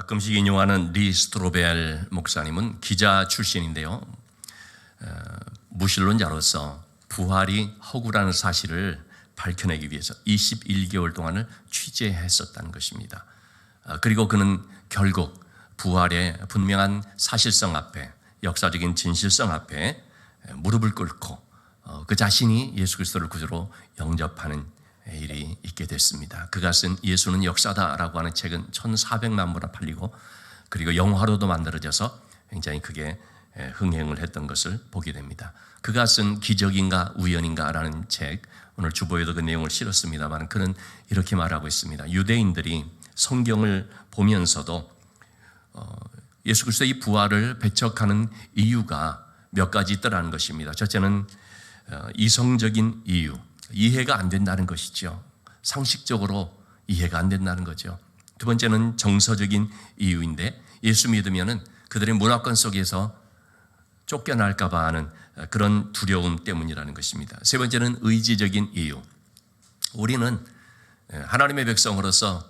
가끔씩 인용하는 리 스트로벨 목사님은 기자 출신인데요. 무신론자로서 부활이 허구라는 사실을 밝혀내기 위해서 21개월 동안을 취재했었다는 것입니다. 그리고 그는 결국 부활의 분명한 사실성 앞에, 역사적인 진실성 앞에 무릎을 꿇고 그 자신이 예수 그리스도를 구주로 영접하는 일이 있게 됐습니다. 그가 쓴 예수는 역사다라고 하는 책은 1,400만 부나 팔리고, 그리고 영화로도 만들어져서 굉장히 크게 흥행을 했던 것을 보게 됩니다. 그가 쓴 기적인가 우연인가라는 책, 오늘 주보에도 그 내용을 실었습니다만, 그는 이렇게 말하고 있습니다. 유대인들이 성경을 보면서도 예수 그리스도의 부활을 배척하는 이유가 몇 가지 있더라는 것입니다. 첫째는 이성적인 이유, 이해가 안 된다는 것이죠. 상식적으로 이해가 안 된다는 거죠. 두 번째는 정서적인 이유인데, 예수 믿으면은 그들의 문화권 속에서 쫓겨날까 봐 하는 그런 두려움 때문이라는 것입니다. 세 번째는 의지적인 이유. 우리는 하나님의 백성으로서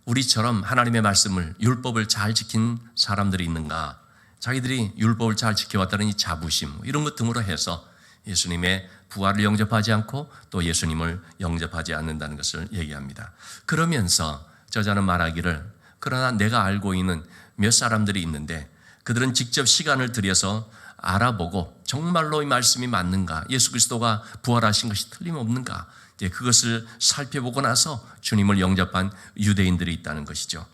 우리처럼 하나님의 말씀을, 율법을 잘 지킨 사람들이 있는가, 자기들이 율법을 잘 지켜왔다는 이 자부심, 이런 것 등으로 해서 예수님의 부활을 영접하지 않고 또 예수님을 영접하지 않는다는 것을 얘기합니다. 그러면서 저자는 말하기를, 그러나 내가 알고 있는 몇 사람들이 있는데 그들은 직접 시간을 들여서 알아보고 정말로 이 말씀이 맞는가, 예수 그리스도가 부활하신 것이 틀림없는가, 그것을 살펴보고 나서 주님을 영접한 유대인들이 있다는 것이죠.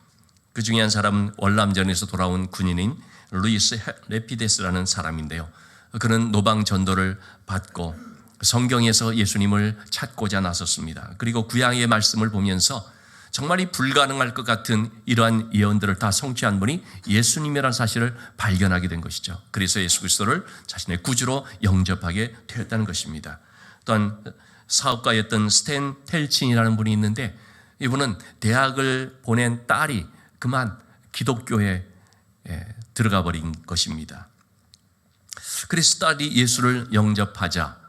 그 중에 한 사람은 월남전에서 돌아온 군인인 루이스 레피데스라는 사람인데요. 그는 노방 전도를 받고 성경에서 예수님을 찾고자 나섰습니다. 그리고 구약의 말씀을 보면서 정말 이 불가능할 것 같은 이러한 예언들을 다 성취한 분이 예수님이라는 사실을 발견하게 된 것이죠. 그래서 예수 그리스도를 자신의 구주로 영접하게 되었다는 것입니다. 또한 사업가였던 스탠 텔친이라는 분이 있는데, 이분은 대학을 보낸 딸이 그만 기독교에 들어가 버린 것입니다. 그래서 딸이 예수를 영접하자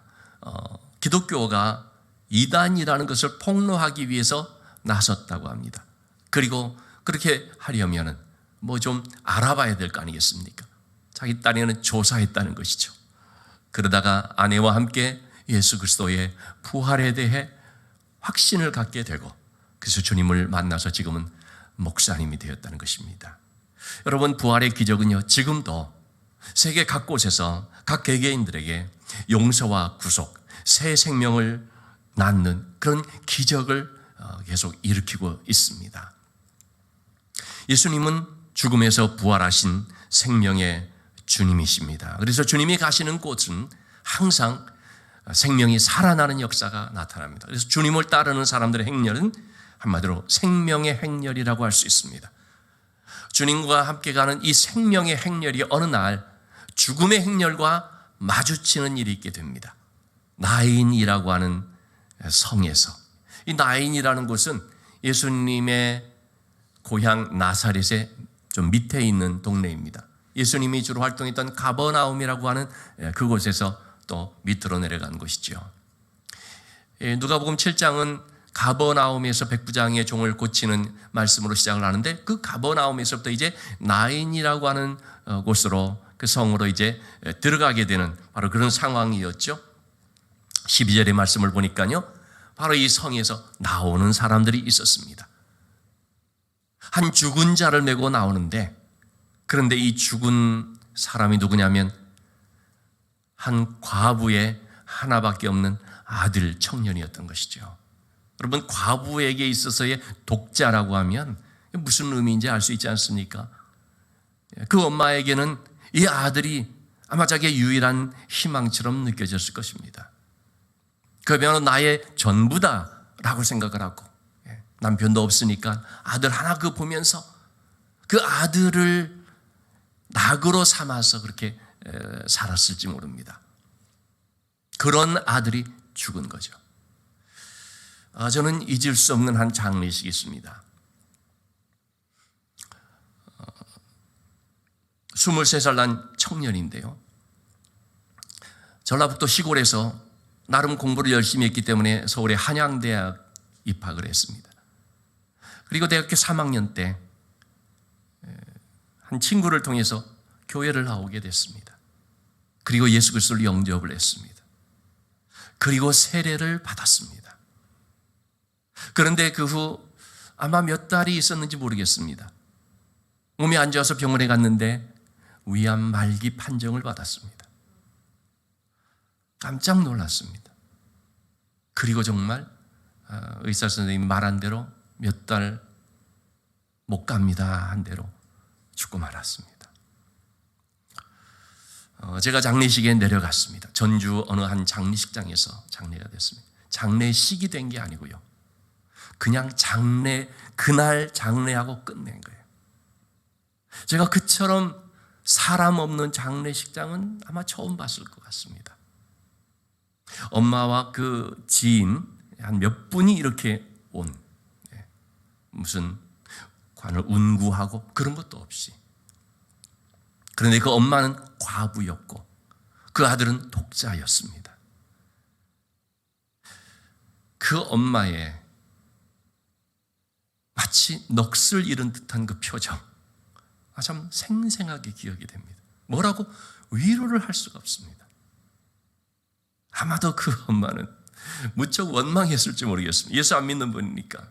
기독교가 이단이라는 것을 폭로하기 위해서 나섰다고 합니다. 그리고 그렇게 하려면 뭐 좀 알아봐야 될 거 아니겠습니까? 자기 딸에는 조사했다는 것이죠. 그러다가 아내와 함께 예수 그리스도의 부활에 대해 확신을 갖게 되고, 그래서 주님을 만나서 지금은 목사님이 되었다는 것입니다. 여러분, 부활의 기적은요, 지금도 세계 각곳에서 각 개개인들에게 용서와 구속, 새 생명을 낳는 그런 기적을 계속 일으키고 있습니다. 예수님은 죽음에서 부활하신 생명의 주님이십니다. 그래서 주님이 가시는 곳은 항상 생명이 살아나는 역사가 나타납니다. 그래서 주님을 따르는 사람들의 행렬은 한마디로 생명의 행렬이라고 할 수 있습니다. 주님과 함께 가는 이 생명의 행렬이 어느 날 죽음의 행렬과 마주치는 일이 있게 됩니다. 나인이라고 하는 성에서, 이 나인이라는 곳은 예수님의 고향 나사렛의 좀 밑에 있는 동네입니다. 예수님이 주로 활동했던 가버나움이라고 하는 그곳에서 또 밑으로 내려간 곳이죠. 누가복음 7장은 가버나움에서 백부장의 종을 고치는 말씀으로 시작을 하는데, 그 가버나움에서부터 이제 나인이라고 하는 곳으로, 그 성으로 이제 들어가게 되는 바로 그런 상황이었죠. 12절의 말씀을 보니까요, 바로 이 성에서 나오는 사람들이 있었습니다. 한 죽은 자를 메고 나오는데, 그런데 이 죽은 사람이 누구냐면 한 과부의 하나밖에 없는 아들 청년이었던 것이죠. 여러분, 과부에게 있어서의 독자라고 하면 무슨 의미인지 알 수 있지 않습니까? 그 엄마에게는 이 아들이 아마 자기의 유일한 희망처럼 느껴졌을 것입니다. 그러면 나의 전부다라고 생각을 하고, 남편도 없으니까 아들 하나 그 보면서 그 아들을 낙으로 삼아서 그렇게 살았을지 모릅니다. 그런 아들이 죽은 거죠. 저는 잊을 수 없는 한 장례식이 있습니다. 23살 난 청년인데요, 전라북도 시골에서 나름 공부를 열심히 했기 때문에 서울의 한양대학 입학을 했습니다. 그리고 대학교 3학년 때 한 친구를 통해서 교회를 나오게 됐습니다. 그리고 예수 그리스도를 영접을 했습니다. 그리고 세례를 받았습니다. 그런데 그 후 아마 몇 달이 있었는지 모르겠습니다. 몸이 안 좋아서 병원에 갔는데 위암 말기 판정을 받았습니다. 깜짝 놀랐습니다. 그리고 정말 의사 선생님이 말한 대로 몇 달 못 갑니다 한 대로 죽고 말았습니다. 제가 장례식에 내려갔습니다. 전주 어느 한 장례식장에서 장례가 됐습니다. 장례식이 된 게 아니고요. 그냥 그날 장례하고 끝낸 거예요. 제가 그처럼 사람 없는 장례식장은 아마 처음 봤을 것 같습니다. 엄마와 그 지인 한 몇 분이 이렇게 온, 무슨 관을 운구하고 그런 것도 없이. 그런데 그 엄마는 과부였고 그 아들은 독자였습니다. 그 엄마의 마치 넋을 잃은 듯한 그 표정, 참 생생하게 기억이 됩니다. 뭐라고 위로를 할 수가 없습니다. 아마도 그 엄마는 무척 원망했을지 모르겠습니다. 예수 안 믿는 분이니까.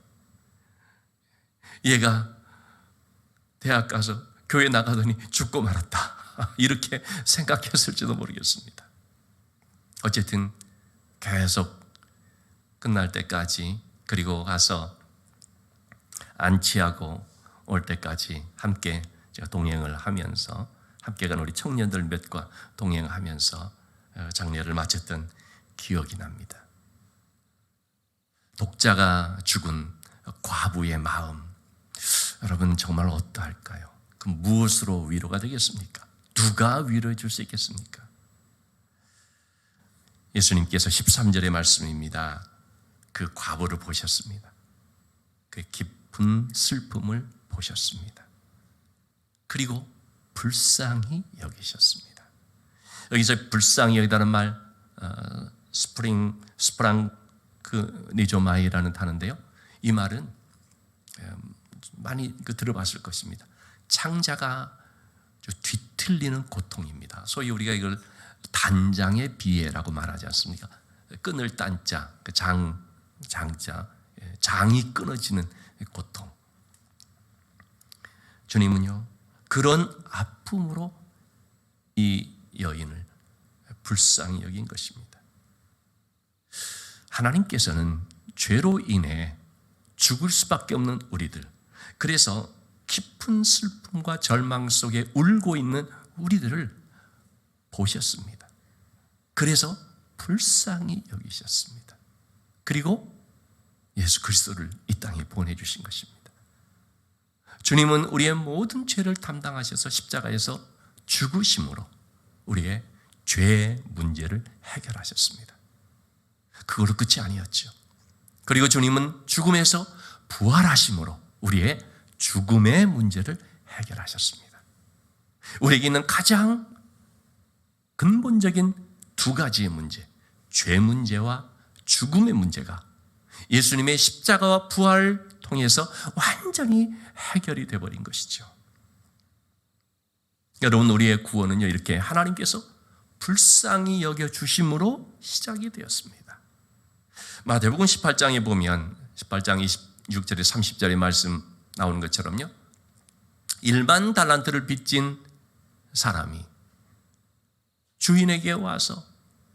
얘가 대학 가서 교회 나가더니 죽고 말았다, 이렇게 생각했을지도 모르겠습니다. 어쨌든 계속 끝날 때까지, 그리고 가서 안치하고 올 때까지 함께 제가 동행을 하면서, 함께 간 우리 청년들 몇과 동행하면서 장례를 마쳤던 기억이 납니다. 독자가 죽은 과부의 마음, 여러분 정말 어떠할까요? 그 무엇으로 위로가 되겠습니까? 누가 위로해 줄 수 있겠습니까? 예수님께서 13절의 말씀입니다. 그 과부를 보셨습니다. 그 깊은 슬픔을 보셨습니다. 그리고 불쌍히 여기셨습니다. 여기서 불쌍히 여기다는 말, 니조마이라는 단어인데요. 이 말은 많이 들어봤을 것입니다. 창자가 뒤틀리는 고통입니다. 소위 우리가 이걸 단장의 비애라고 말하지 않습니까? 끊을 딴자, 장자, 장이 끊어지는 고통. 주님은요, 그런 아픔으로 이 여인을 불쌍히 여긴 것입니다. 하나님께서는 죄로 인해 죽을 수밖에 없는 우리들, 그래서 깊은 슬픔과 절망 속에 울고 있는 우리들을 보셨습니다. 그래서 불쌍히 여기셨습니다. 그리고 예수 그리스도를 이 땅에 보내주신 것입니다. 주님은 우리의 모든 죄를 담당하셔서 십자가에서 죽으심으로 우리의 죄 문제를 해결하셨습니다. 그걸로 끝이 아니었죠. 그리고 주님은 죽음에서 부활하심으로 우리의 죽음의 문제를 해결하셨습니다. 우리에게 있는 가장 근본적인 두 가지의 문제, 죄 문제와 죽음의 문제가 예수님의 십자가와 부활을 통해서 완전히 해결이 되어버린 것이죠. 여러분, 우리의 구원은요, 이렇게 하나님께서 불쌍히 여겨주심으로 시작이 되었습니다. 마태복음 18장에 보면 18장 26절에 30절의 말씀 나오는 것처럼요, 1만 달란트를 빚진 사람이 주인에게 와서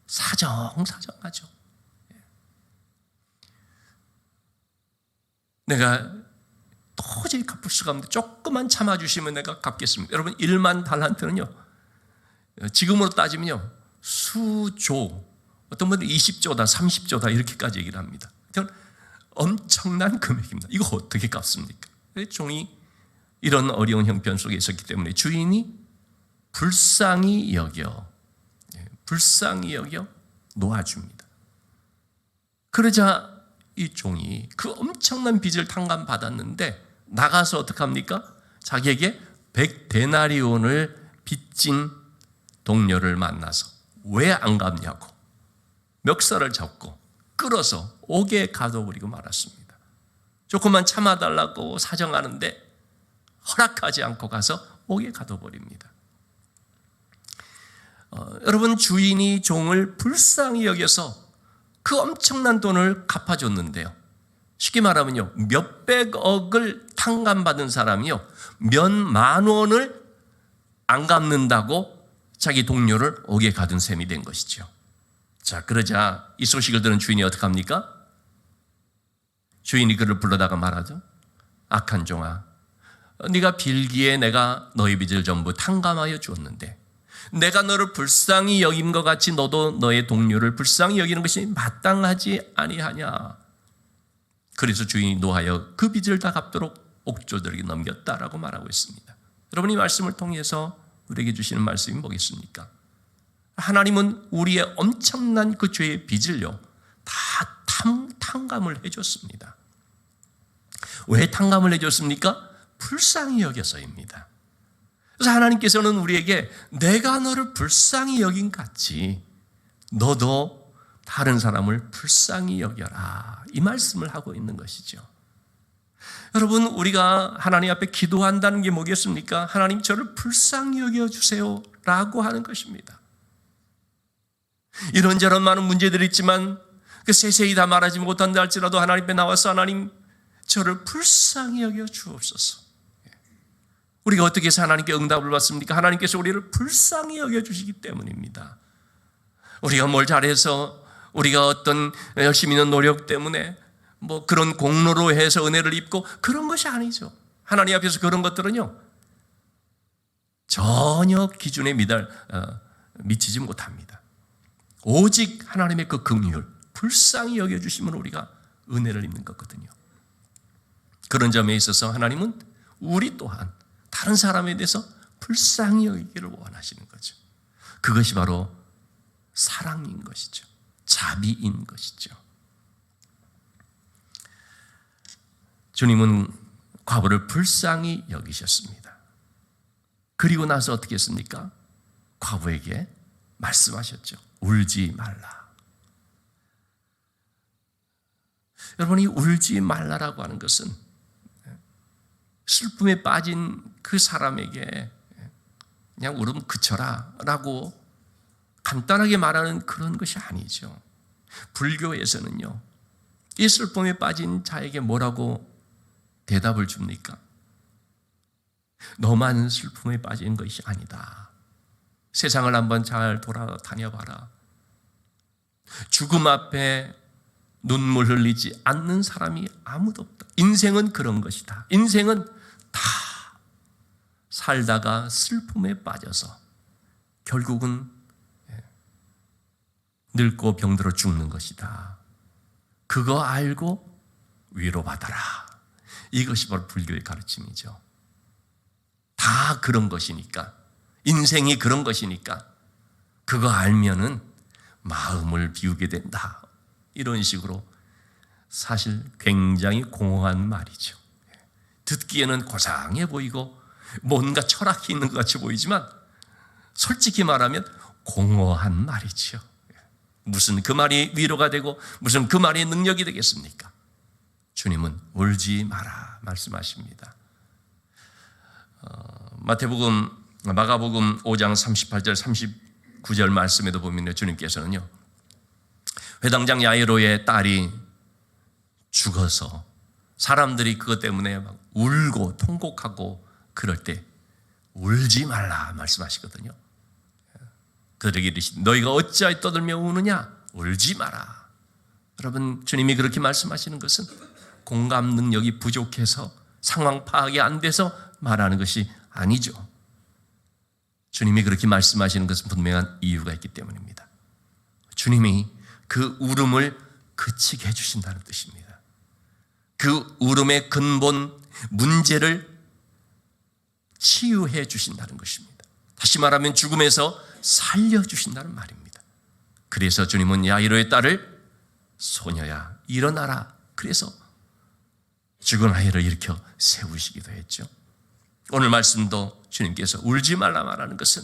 사정하죠. 내가 도저히 갚을 수가 없는데 조금만 참아주시면 내가 갚겠습니다. 여러분, 1만 달란트는요, 지금으로 따지면요, 수조, 어떤 분들은 20조다 30조다 이렇게까지 얘기를 합니다. 엄청난 금액입니다. 이거 어떻게 갚습니까? 종이 이런 어려운 형편 속에 있었기 때문에 주인이 불쌍히 여겨 놓아줍니다. 그러자 이 종이 그 엄청난 빚을 탕감받았는데 나가서 어떻게 합니까? 자기에게 100데나리온을 빚진 동료를 만나서 왜 안 갚냐고 멱살을 잡고 끌어서 옥에 가둬버리고 말았습니다. 조금만 참아달라고 사정하는데 허락하지 않고 가서 옥에 가둬버립니다. 여러분, 주인이 종을 불쌍히 여겨서 그 엄청난 돈을 갚아줬는데요, 쉽게 말하면요, 몇백억을 탕감받은 사람이요, 몇만 원을 안 갚는다고 자기 동료를 옥에 가둔 셈이 된 것이죠. 자, 그러자 이 소식을 들은 주인이 어떻게 합니까? 주인이 그를 불러다가 말하죠. 악한 종아, 네가 빌기에 내가 너희 빚을 전부 탕감하여 주었는데 내가 너를 불쌍히 여긴 것 같이 너도 너의 동료를 불쌍히 여기는 것이 마땅하지 아니하냐. 그래서 주인이 노하여 그 빚을 다 갚도록 옥조들에게 넘겼다라고 말하고 있습니다. 여러분, 이 말씀을 통해서 우리에게 주시는 말씀이 뭐겠습니까? 하나님은 우리의 엄청난 그 죄의 빚을요, 다 탕감을 해줬습니다. 왜 탕감을 해줬습니까? 불쌍히 여겨서입니다. 그래서 하나님께서는 우리에게 내가 너를 불쌍히 여긴 같이 너도 다른 사람을 불쌍히 여겨라, 이 말씀을 하고 있는 것이죠. 여러분, 우리가 하나님 앞에 기도한다는 게 뭐겠습니까? 하나님, 저를 불쌍히 여겨주세요 라고 하는 것입니다. 이런저런 많은 문제들이 있지만 그 세세히 다 말하지 못한다 할지라도 하나님 앞에 나와서 하나님, 저를 불쌍히 여겨 주옵소서. 우리가 어떻게 해서 하나님께 응답을 받습니까? 하나님께서 우리를 불쌍히 여겨주시기 때문입니다. 우리가 뭘 잘해서, 우리가 어떤 열심히 있는 노력 때문에 뭐 그런 공로로 해서 은혜를 입고 그런 것이 아니죠. 하나님 앞에서 그런 것들은요, 전혀 기준에 미치지 못합니다. 오직 하나님의 그 긍휼, 불쌍히 여겨주시면 우리가 은혜를 입는 거거든요. 그런 점에 있어서 하나님은 우리 또한 다른 사람에 대해서 불쌍히 여기기를 원하시는 거죠. 그것이 바로 사랑인 것이죠. 자비인 것이죠. 주님은 과부를 불쌍히 여기셨습니다. 그리고 나서 어떻게 했습니까? 과부에게 말씀하셨죠. 울지 말라. 여러분이 울지 말라라고 하는 것은 슬픔에 빠진 그 사람에게 그냥 울음 그쳐라 라고 간단하게 말하는 그런 것이 아니죠. 불교에서는요, 이 슬픔에 빠진 자에게 뭐라고 대답을 줍니까? 너만 슬픔에 빠진 것이 아니다. 세상을 한번 잘 돌아다녀봐라. 죽음 앞에 눈물 흘리지 않는 사람이 아무도 없다. 인생은 그런 것이다. 인생은 다 살다가 슬픔에 빠져서 결국은 늙고 병들어 죽는 것이다. 그거 알고 위로받아라. 이것이 바로 불교의 가르침이죠. 다 그런 것이니까, 인생이 그런 것이니까 그거 알면은 마음을 비우게 된다. 이런 식으로 사실 굉장히 공허한 말이죠. 듣기에는 고상해 보이고 뭔가 철학이 있는 것 같이 보이지만 솔직히 말하면 공허한 말이죠. 무슨 그 말이 위로가 되고 무슨 그 말이 능력이 되겠습니까? 주님은 울지 마라 말씀하십니다. 마가복음 5장 38절 39절 말씀에도 보면 주님께서는요, 회당장 야이로의 딸이 죽어서 사람들이 그것 때문에 막 울고 통곡하고 그럴 때 울지 말라 말씀하시거든요. 그들에게 이르시되 너희가 어찌하여 떠들며 우느냐? 울지 마라. 여러분, 주님이 그렇게 말씀하시는 것은 공감 능력이 부족해서 상황 파악이 안 돼서 말하는 것이 아니죠. 주님이 그렇게 말씀하시는 것은 분명한 이유가 있기 때문입니다. 주님이 그 울음을 그치게 해주신다는 뜻입니다. 그 울음의 근본 문제를 치유해 주신다는 것입니다. 다시 말하면 죽음에서 살려주신다는 말입니다. 그래서 주님은 야이로의 딸을 소녀야 일어나라. 그래서 죽은 아이를 일으켜 세우시기도 했죠. 오늘 말씀도 주님께서 울지 말라 말하는 것은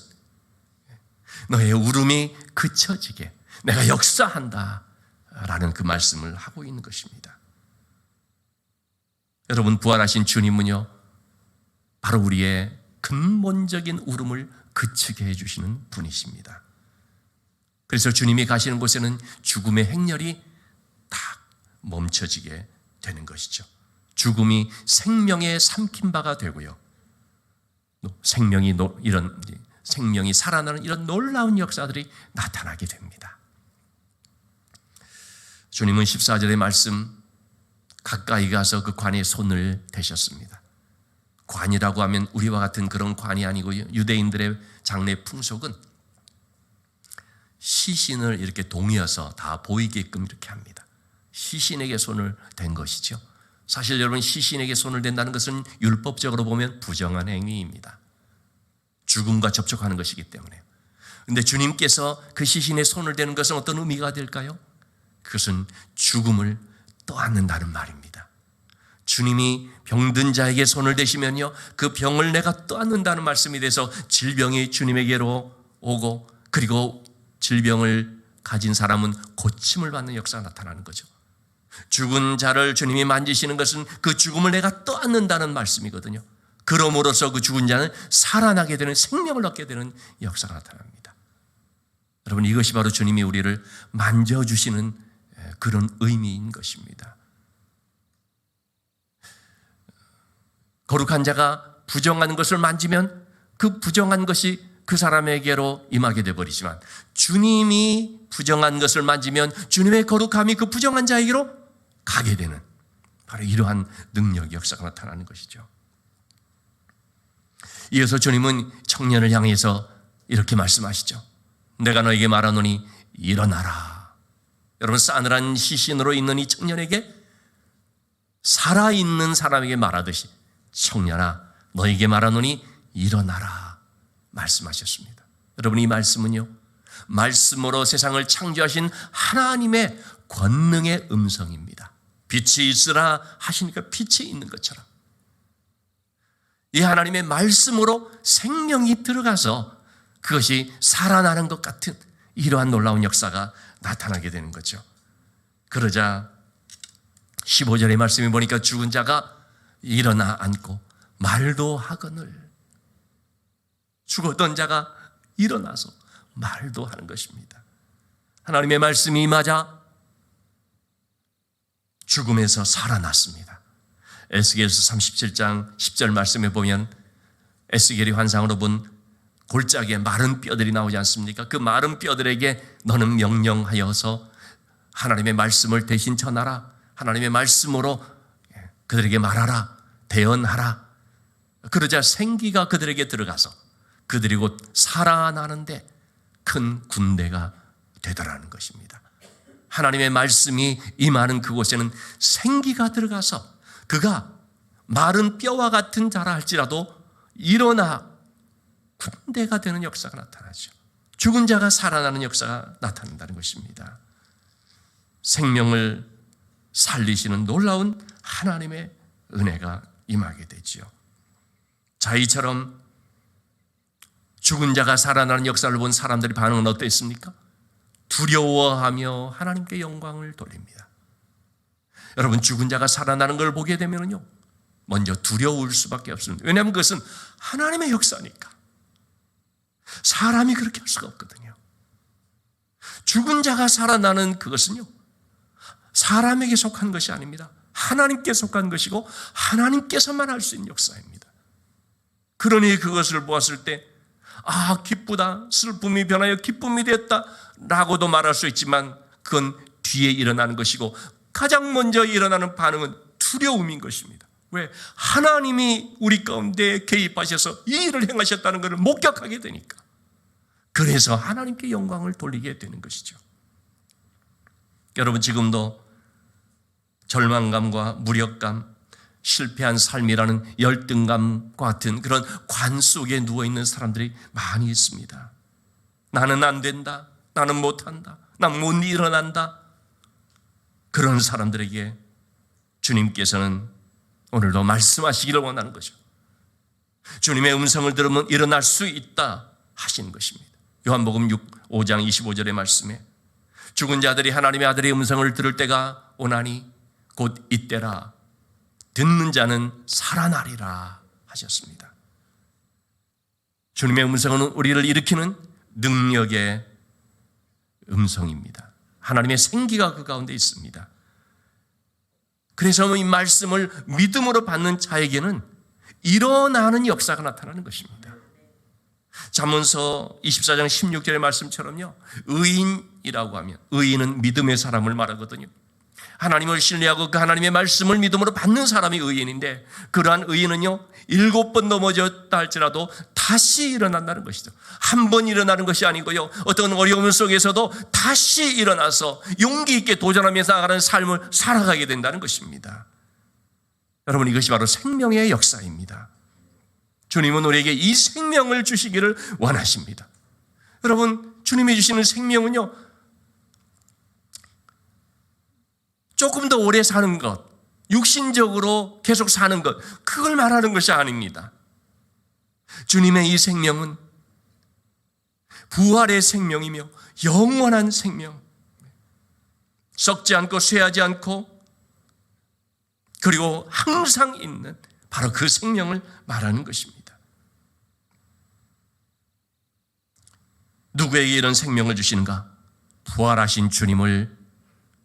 너의 울음이 그쳐지게 내가 역사한다 라는 그 말씀을 하고 있는 것입니다. 여러분, 부활하신 주님은요, 바로 우리의 근본적인 울음을 그치게 해주시는 분이십니다. 그래서 주님이 가시는 곳에는 죽음의 행렬이 딱 멈춰지게 되는 것이죠. 죽음이 생명에 삼킨 바가 되고요. 생명이 살아나는 이런 놀라운 역사들이 나타나게 됩니다. 주님은 14절의 말씀, 가까이 가서 그 관에 손을 대셨습니다. 관이라고 하면 우리와 같은 그런 관이 아니고요. 유대인들의 장례 풍속은 시신을 이렇게 동여서 다 보이게끔 이렇게 합니다. 시신에게 손을 댄 것이죠. 사실 여러분, 시신에게 손을 댄다는 것은 율법적으로 보면 부정한 행위입니다. 죽음과 접촉하는 것이기 때문에. 그런데 주님께서 그 시신에 손을 대는 것은 어떤 의미가 될까요? 그것은 죽음을 떠안는다는 말입니다. 주님이 병든 자에게 손을 대시면요, 그 병을 내가 떠안는다는 말씀이 돼서 질병이 주님에게로 오고, 그리고 질병을 가진 사람은 고침을 받는 역사가 나타나는 거죠. 죽은 자를 주님이 만지시는 것은 그 죽음을 내가 떠안는다는 말씀이거든요. 그럼으로써 그 죽은 자는 살아나게 되는, 생명을 얻게 되는 역사가 나타납니다. 여러분, 이것이 바로 주님이 우리를 만져주시는 그런 의미인 것입니다. 거룩한 자가 부정한 것을 만지면 그 부정한 것이 그 사람에게로 임하게 되어버리지만, 주님이 부정한 것을 만지면 주님의 거룩함이 그 부정한 자에게로 가게 되는, 바로 이러한 능력, 역사가 나타나는 것이죠. 이어서 주님은 청년을 향해서 이렇게 말씀하시죠. 내가 너에게 말하노니 일어나라. 여러분, 싸늘한 시신으로 있는 이 청년에게, 살아있는 사람에게 말하듯이 청년아, 너에게 말하노니 일어나라 말씀하셨습니다. 여러분, 이 말씀은요, 말씀으로 세상을 창조하신 하나님의 권능의 음성입니다. 빛이 있으라 하시니까 빛이 있는 것처럼 이 하나님의 말씀으로 생명이 들어가서 그것이 살아나는 것 같은 이러한 놀라운 역사가 나타나게 되는 거죠. 그러자 15절의 말씀에 보니까 죽은 자가 일어나 앉고 말도 하거늘, 죽었던 자가 일어나서 말도 하는 것입니다. 하나님의 말씀이 임하자 죽음에서 살아났습니다. 에스겔서 37장 10절 말씀에 보면 에스겔이 환상으로 본 골짜기에 마른 뼈들이 나오지 않습니까? 그 마른 뼈들에게 너는 명령하여서 하나님의 말씀을 대신 전하라. 하나님의 말씀으로 그들에게 말하라. 대언하라. 그러자 생기가 그들에게 들어가서 그들이 곧 살아나는데 큰 군대가 되더라는 것입니다. 하나님의 말씀이 임하는 그곳에는 생기가 들어가서 그가 마른 뼈와 같은 자라 할지라도 일어나 군대가 되는 역사가 나타나죠. 죽은 자가 살아나는 역사가 나타난다는 것입니다. 생명을 살리시는 놀라운 하나님의 은혜가 임하게 되지요. 자, 이처럼 죽은 자가 살아나는 역사를 본 사람들의 반응은 어땠습니까? 두려워하며 하나님께 영광을 돌립니다. 여러분, 죽은 자가 살아나는 걸 보게 되면요, 먼저 두려울 수밖에 없습니다. 왜냐하면 그것은 하나님의 역사니까. 사람이 그렇게 할 수가 없거든요. 죽은 자가 살아나는 그것은요, 사람에게 속한 것이 아닙니다. 하나님께 속한 것이고 하나님께서만 할 수 있는 역사입니다. 그러니 그것을 보았을 때 기쁘다, 슬픔이 변하여 기쁨이 됐다 라고도 말할 수 있지만 그건 뒤에 일어나는 것이고 가장 먼저 일어나는 반응은 두려움인 것입니다. 왜? 하나님이 우리 가운데 개입하셔서 이 일을 행하셨다는 것을 목격하게 되니까. 그래서 하나님께 영광을 돌리게 되는 것이죠. 여러분, 지금도 절망감과 무력감, 실패한 삶이라는 열등감과 같은 그런 관 속에 누워있는 사람들이 많이 있습니다. 나는 안 된다, 나는 못한다, 난 못 일어난다. 그런 사람들에게 주님께서는 오늘도 말씀하시기를 원하는 거죠. 주님의 음성을 들으면 일어날 수 있다 하시는 것입니다. 요한복음 5장 25절의 말씀에 죽은 자들이 하나님의 아들의 음성을 들을 때가 오나니 곧 이때라, 듣는 자는 살아나리라 하셨습니다. 주님의 음성은 우리를 일으키는 능력의 음성입니다. 하나님의 생기가 그 가운데 있습니다. 그래서 이 말씀을 믿음으로 받는 자에게는 일어나는 역사가 나타나는 것입니다. 잠언서 24장 16절의 말씀처럼요, 의인이라고 하면, 의인은 믿음의 사람을 말하거든요. 하나님을 신뢰하고 그 하나님의 말씀을 믿음으로 받는 사람이 의인인데, 그러한 의인은요 7번 넘어졌다 할지라도 다시 일어난다는 것이죠. 한 번 일어나는 것이 아니고요, 어떤 어려움 속에서도 다시 일어나서 용기 있게 도전하면서 나가는 삶을 살아가게 된다는 것입니다. 여러분, 이것이 바로 생명의 역사입니다. 주님은 우리에게 이 생명을 주시기를 원하십니다. 여러분, 주님이 주시는 생명은요, 조금 더 오래 사는 것, 육신적으로 계속 사는 것, 그걸 말하는 것이 아닙니다. 주님의 이 생명은 부활의 생명이며 영원한 생명, 썩지 않고 쇠하지 않고 그리고 항상 있는 바로 그 생명을 말하는 것입니다. 누구에게 이런 생명을 주시는가? 부활하신 주님을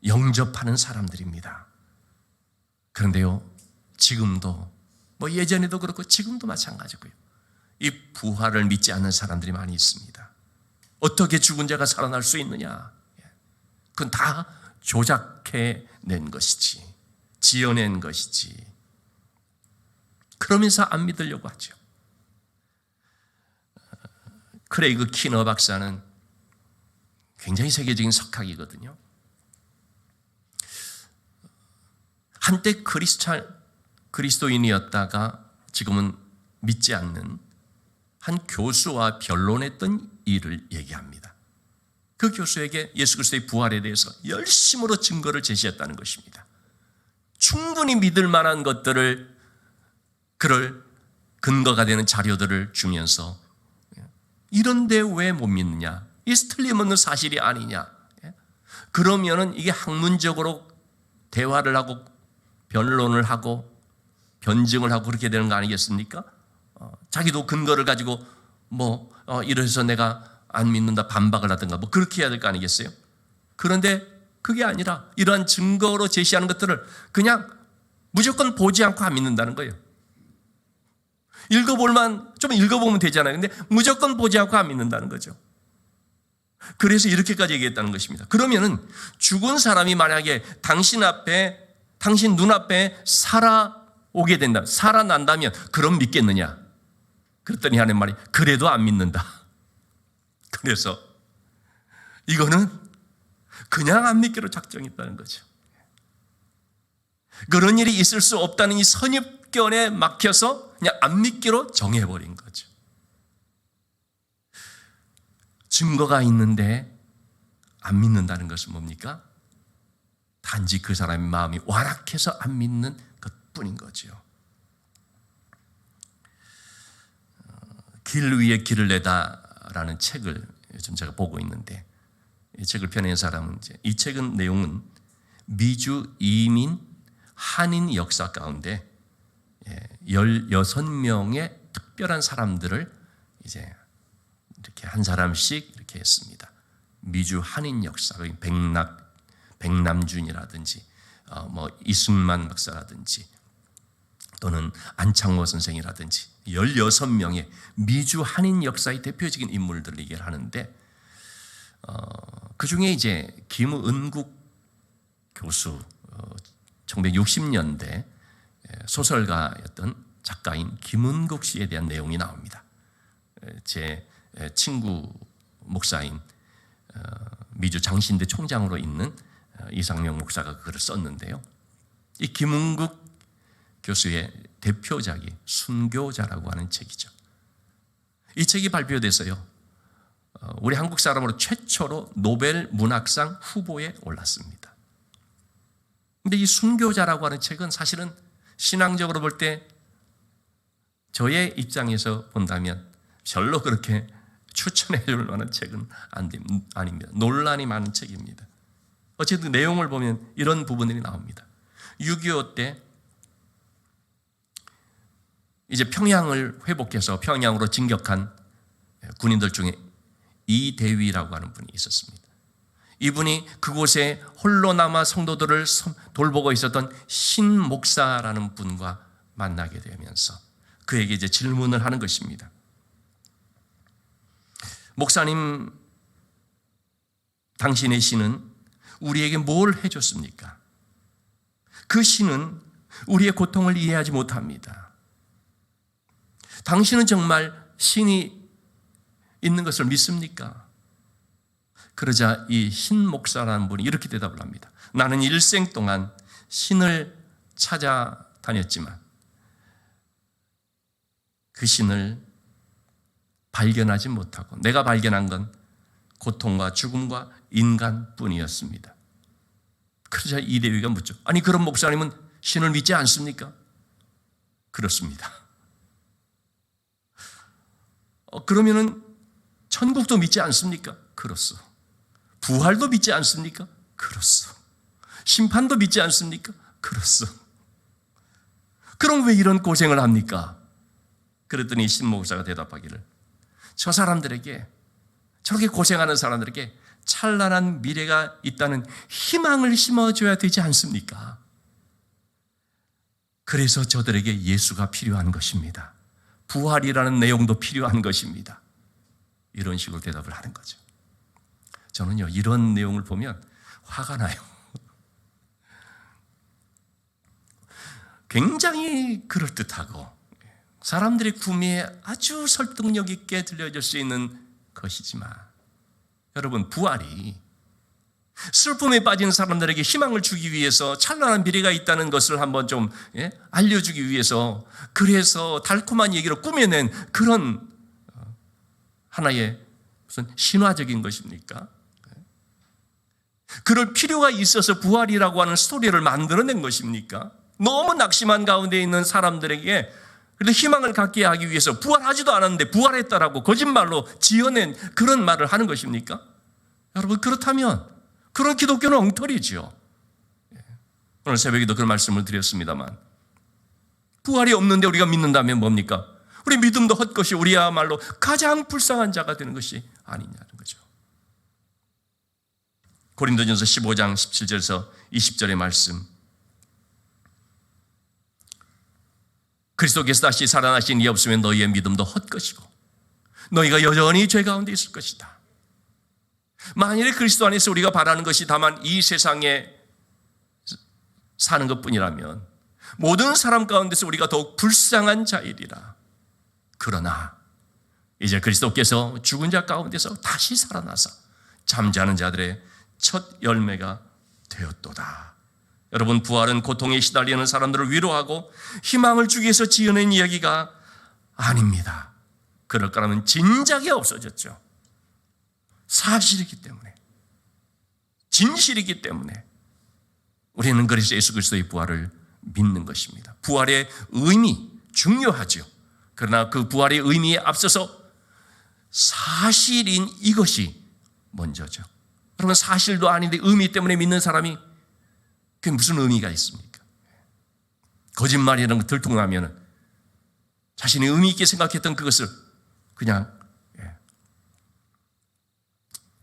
영접하는 사람들입니다. 그런데요, 지금도 예전에도 그렇고 지금도 마찬가지고요, 이 부활을 믿지 않는 사람들이 많이 있습니다. 어떻게 죽은 자가 살아날 수 있느냐? 그건 다 조작해낸 것이지, 지어낸 것이지. 그러면서 안 믿으려고 하죠. 크레이그 키너 박사는 굉장히 세계적인 석학이거든요. 한때 그리스도인이었다가 지금은 믿지 않는 한 교수와 변론했던 일을 얘기합니다. 그 교수에게 예수 그리스도의 부활에 대해서 열심으로 증거를 제시했다는 것입니다. 충분히 믿을 만한 것들을, 그럴 근거가 되는 자료들을 주면서 이런데 왜 못 믿느냐? 이 틀림없는 사실이 아니냐? 그러면은 이게 학문적으로 대화를 하고 변론을 하고 변증을 하고 그렇게 되는 거 아니겠습니까? 자기도 근거를 가지고 이래서 내가 안 믿는다 반박을 하든가 그렇게 해야 될 거 아니겠어요? 그런데 그게 아니라 이러한 증거로 제시하는 것들을 그냥 무조건 보지 않고 안 믿는다는 거예요. 좀 읽어보면 되잖아요. 근데 무조건 보지 않고 안 믿는다는 거죠. 그래서 이렇게까지 얘기했다는 것입니다. 그러면은 죽은 사람이 만약에 당신 눈앞에 살아오게 된다, 살아난다면 그럼 믿겠느냐? 그랬더니 하는 말이 그래도 안 믿는다. 그래서 이거는 그냥 안 믿기로 작정했다는 거죠. 그런 일이 있을 수 없다는 이 선입견에 막혀서 그냥 안 믿기로 정해버린 거죠. 증거가 있는데 안 믿는다는 것은 뭡니까? 단지 그 사람의 마음이 완악해서 안 믿는 것뿐인 거죠. 길 위에 길을 내다라는 책을 요즘 제가 보고 있는데, 이 책을 펴낸 사람은 이 책은 내용은 미주 이민 한인 역사 가운데 16명의 특별한 사람들을 이제 이렇게 한 사람씩 이렇게 했습니다. 미주 한인 역사, 백남준이라든지 이승만 박사라든지 또는 안창호 선생이라든지 16명의 미주 한인 역사의 대표적인 인물들을 얘기를 하는데, 그 중에 이제 김은국 교수, 1960년대 소설가였던 작가인 김은국 씨에 대한 내용이 나옵니다. 제 친구 목사인 미주 장신대 총장으로 있는 이상명 목사가 그 글을 썼는데요. 이 김은국 교수의 대표작이 순교자라고 하는 책이죠. 이 책이 발표돼서요, 우리 한국 사람으로 최초로 노벨 문학상 후보에 올랐습니다. 근데 이 순교자라고 하는 책은 사실은 신앙적으로 볼 때 저의 입장에서 본다면 별로 그렇게 추천해 줄 만한 책은 아닙니다. 논란이 많은 책입니다. 어쨌든 내용을 보면 이런 부분들이 나옵니다. 6.25 때 이제 평양을 회복해서 평양으로 진격한 군인들 중에 이대위라고 하는 분이 있었습니다. 이분이 그곳에 홀로 남아 성도들을 돌보고 있었던 신 목사라는 분과 만나게 되면서 그에게 이제 질문을 하는 것입니다. 목사님, 당신의 신은 우리에게 뭘 해줬습니까? 그 신은 우리의 고통을 이해하지 못합니다. 당신은 정말 신이 있는 것을 믿습니까? 그러자 이 신 목사라는 분이 이렇게 대답을 합니다. 나는 일생 동안 신을 찾아다녔지만 그 신을 발견하지 못하고 내가 발견한 건 고통과 죽음과 인간뿐이었습니다. 그러자 이대위가 묻죠. 아니, 그럼 목사님은 신을 믿지 않습니까? 그렇습니다. 그러면은 천국도 믿지 않습니까? 그렇소. 부활도 믿지 않습니까? 그렇소. 심판도 믿지 않습니까? 그렇소. 그럼 왜 이런 고생을 합니까? 그랬더니 신목사가 대답하기를, 저 사람들에게, 저렇게 고생하는 사람들에게 찬란한 미래가 있다는 희망을 심어줘야 되지 않습니까? 그래서 저들에게 예수가 필요한 것입니다. 부활이라는 내용도 필요한 것입니다. 이런 식으로 대답을 하는 거죠. 저는요, 이런 내용을 보면 화가 나요. 굉장히 그럴듯하고 사람들의 구미에 아주 설득력 있게 들려질 수 있는 것이지만, 여러분, 부활이 슬픔에 빠진 사람들에게 희망을 주기 위해서 찬란한 미래가 있다는 것을 한번 좀 알려주기 위해서, 그래서 달콤한 얘기로 꾸며낸 그런 하나의 무슨 신화적인 것입니까? 그럴 필요가 있어서 부활이라고 하는 스토리를 만들어낸 것입니까? 너무 낙심한 가운데 있는 사람들에게 그래도 희망을 갖게 하기 위해서 부활하지도 않았는데 부활했다라고 거짓말로 지어낸 그런 말을 하는 것입니까? 여러분, 그렇다면 그런 기독교는 엉터리죠. 오늘 새벽에도 그런 말씀을 드렸습니다만, 부활이 없는데 우리가 믿는다면 뭡니까? 우리 믿음도 헛것이 우리야말로 가장 불쌍한 자가 되는 것이 아니냐는 거죠. 고린도전서 15장 17절에서 20절의 말씀, 그리스도께서 다시 살아나신 이 없으면 너희의 믿음도 헛것이고 너희가 여전히 죄 가운데 있을 것이다. 만일에 그리스도 안에서 우리가 바라는 것이 다만 이 세상에 사는 것뿐이라면 모든 사람 가운데서 우리가 더욱 불쌍한 자이리라. 그러나 이제 그리스도께서 죽은 자 가운데서 다시 살아나서 잠자는 자들의 첫 열매가 되었도다. 여러분, 부활은 고통에 시달리는 사람들을 위로하고 희망을 주기 위해서 지어낸 이야기가 아닙니다. 그럴 거라면 진작에 없어졌죠. 사실이기 때문에, 진실이기 때문에 우리는 그래서 예수 그리스도의 부활을 믿는 것입니다. 부활의 의미 중요하죠. 그러나 그 부활의 의미에 앞서서 사실인 이것이 먼저죠. 여러분, 사실도 아닌데 의미 때문에 믿는 사람이 그게 무슨 의미가 있습니까? 거짓말이라는 거 들통나면 자신이 의미 있게 생각했던 그것을 그냥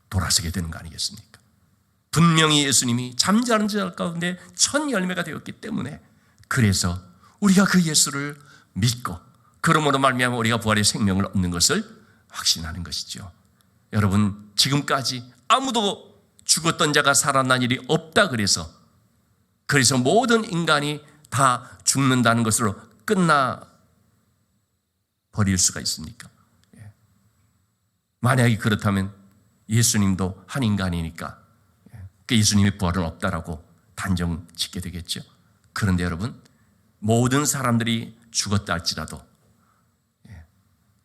돌아서게 되는 거 아니겠습니까? 분명히 예수님이 잠자는 자 가운데 첫 열매가 되었기 때문에, 그래서 우리가 그 예수를 믿고 그러므로 말미암아 우리가 부활의 생명을 얻는 것을 확신하는 것이죠. 여러분, 지금까지 아무도 죽었던 자가 살아난 일이 없다 그래서 모든 인간이 다 죽는다는 것으로 끝나 버릴 수가 있습니까? 만약에 그렇다면 예수님도 한 인간이니까 예수님의 부활은 없다라고 단정 짓게 되겠죠. 그런데 여러분, 모든 사람들이 죽었다 할지라도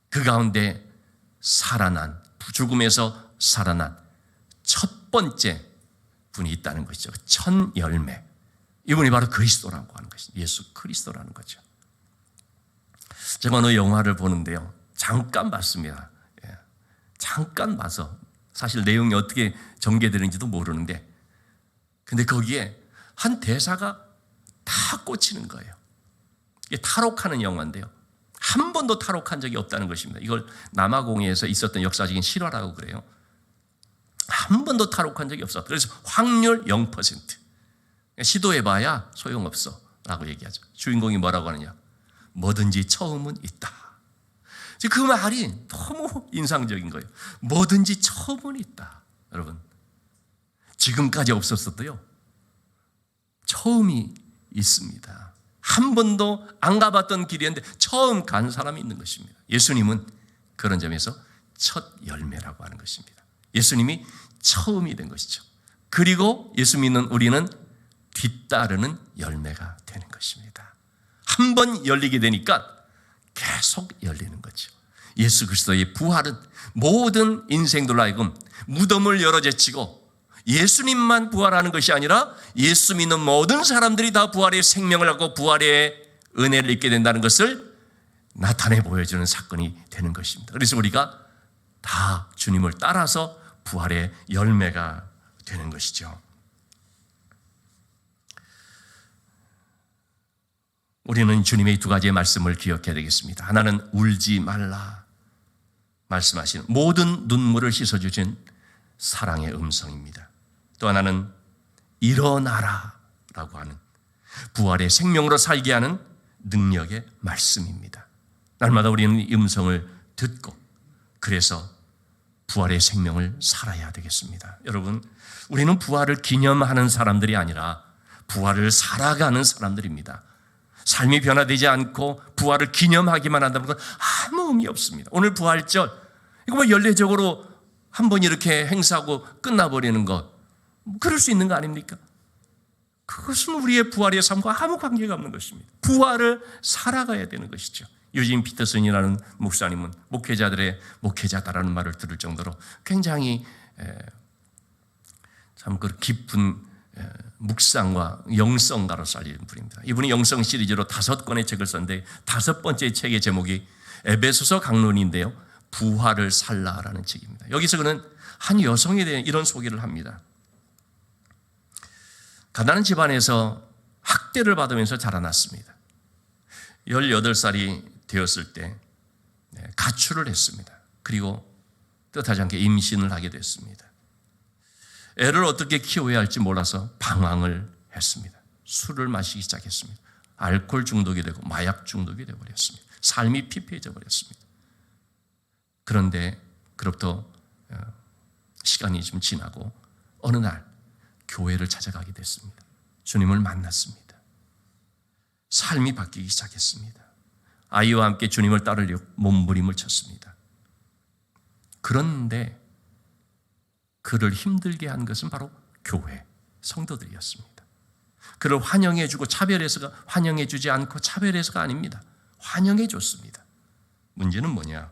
그 가운데 살아난, 죽음에서 살아난 첫 번째 분이 있다는 것이죠. 첫 열매. 이분이 바로 그리스도라고 하는 것이죠. 예수 그리스도라는 거죠. 제가 어느 영화를 보는데요, 잠깐 봤습니다. 잠깐 봐서 사실 내용이 어떻게 전개되는지도 모르는데, 근데 거기에 한 대사가 다 꽂히는 거예요. 이게 탈옥하는 영화인데요, 한 번도 탈옥한 적이 없다는 것입니다. 이걸 남아공에서 있었던 역사적인 실화라고 그래요. 한 번도 탈옥한 적이 없었다. 그래서 확률 0%. 시도해봐야 소용없어 라고 얘기하죠. 주인공이 뭐라고 하느냐? 뭐든지 처음은 있다. 그 말이 너무 인상적인 거예요. 뭐든지 처음은 있다. 여러분, 지금까지 없었어도요, 처음이 있습니다. 한 번도 안 가봤던 길이었는데 처음 간 사람이 있는 것입니다. 예수님은 그런 점에서 첫 열매라고 하는 것입니다. 예수님이 처음이 된 것이죠. 그리고 예수 믿는 우리는 뒤따르는 열매가 되는 것입니다. 한 번 열리게 되니까 계속 열리는 거죠. 예수 그리스도의 부활은 모든 인생들로 하여금 무덤을 열어제치고 예수님만 부활하는 것이 아니라 예수 믿는 모든 사람들이 다 부활의 생명을 갖고 부활의 은혜를 입게 된다는 것을 나타내 보여주는 사건이 되는 것입니다. 그래서 우리가 다 주님을 따라서 부활의 열매가 되는 것이죠. 우리는 주님의 두 가지의 말씀을 기억해야 되겠습니다. 하나는 울지 말라 말씀하시는 모든 눈물을 씻어주신 사랑의 음성입니다. 또 하나는 일어나라 라고 하는 부활의 생명으로 살게 하는 능력의 말씀입니다. 날마다 우리는 이 음성을 듣고 그래서 부활의 생명을 살아야 되겠습니다. 여러분, 우리는 부활을 기념하는 사람들이 아니라 부활을 살아가는 사람들입니다. 삶이 변화되지 않고 부활을 기념하기만 한다는 건 아무 의미 없습니다. 오늘 부활절, 이거 뭐 연례적으로 한번 이렇게 행사하고 끝나버리는 것, 그럴 수 있는 거 아닙니까? 그것은 우리의 부활의 삶과 아무 관계가 없는 것입니다. 부활을 살아가야 되는 것이죠. 유진 피터슨이라는 목사님은 목회자들의 목회자다라는 말을 들을 정도로 굉장히 참 그 깊은 묵상과 영성가로 살리는 분입니다. 이분이 영성 시리즈로 5권의 책을 썼는데 5번째 책의 제목이 에베소서 강론인데요, 부활을 살라라는 책입니다. 여기서 그는 한 여성에 대해 이런 소개를 합니다. 가난한 집안에서 학대를 받으면서 자라났습니다. 18살이 되었을 때 가출을 했습니다. 그리고 뜻하지 않게 임신을 하게 됐습니다. 애를 어떻게 키워야 할지 몰라서 방황을 했습니다. 술을 마시기 시작했습니다. 알코올 중독이 되고 마약 중독이 되어버렸습니다. 삶이 피폐해져 버렸습니다. 그런데 그로부터 시간이 좀 지나고 어느 날 교회를 찾아가게 됐습니다. 주님을 만났습니다. 삶이 바뀌기 시작했습니다. 아이와 함께 주님을 따르려고 몸부림을 쳤습니다. 그런데 그를 힘들게 한 것은 바로 교회, 성도들이었습니다. 그를 환영해주고 차별해서가 환영해주지 않고 차별해서가 아닙니다. 환영해줬습니다. 문제는 뭐냐?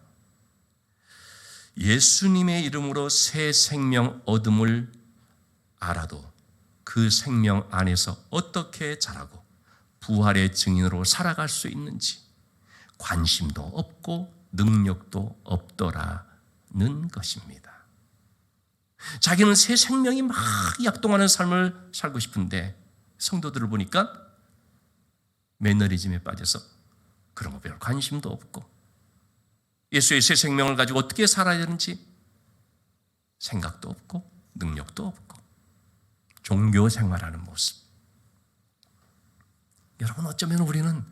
예수님의 이름으로 새 생명 얻음을 알아도 그 생명 안에서 어떻게 자라고 부활의 증인으로 살아갈 수 있는지 관심도 없고 능력도 없더라는 것입니다. 자기는 새 생명이 막 약동하는 삶을 살고 싶은데 성도들을 보니까 매너리즘에 빠져서 그런 거 별 관심도 없고 예수의 새 생명을 가지고 어떻게 살아야 되는지 생각도 없고 능력도 없고 종교 생활하는 모습. 여러분, 어쩌면 우리는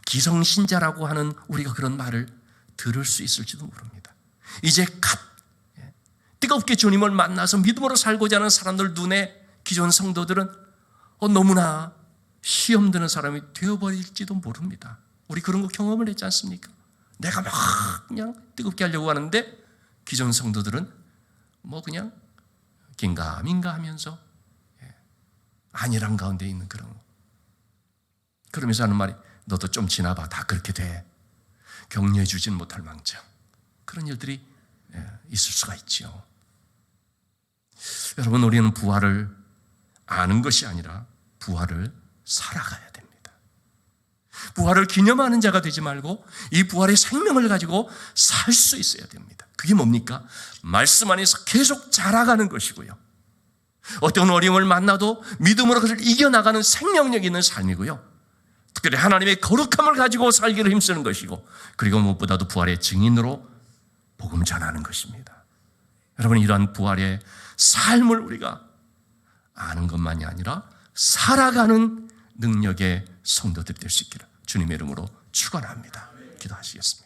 기성신자라고 하는 우리가 그런 말을 들을 수 있을지도 모릅니다. 이제 갓 뜨겁게 주님을 만나서 믿음으로 살고자 하는 사람들 눈에 기존 성도들은 너무나 시험 드는 사람이 되어버릴지도 모릅니다. 우리 그런 거 경험을 했지 않습니까? 내가 막 그냥 뜨겁게 하려고 하는데 기존 성도들은 뭐 그냥 긴가민가 하면서 안일한 가운데 있는 그런 거. 그러면서 하는 말이 너도 좀 지나봐. 다 그렇게 돼. 격려해 주진 못할 망정. 그런 일들이 있을 수가 있죠. 여러분, 우리는 부활을 아는 것이 아니라 부활을 살아가야 됩니다. 부활을 기념하는 자가 되지 말고 이 부활의 생명을 가지고 살 수 있어야 됩니다. 그게 뭡니까? 말씀 안에서 계속 자라가는 것이고요. 어떤 어려움을 만나도 믿음으로 그를 이겨나가는 생명력 있는 삶이고요. 특별히 하나님의 거룩함을 가지고 살기를 힘쓰는 것이고, 그리고 무엇보다도 부활의 증인으로 복음 전하는 것입니다. 여러분, 이러한 부활의 삶을 우리가 아는 것만이 아니라 살아가는 능력의 성도들이 될 수 있기를 주님의 이름으로 축원합니다. 기도하시겠습니다.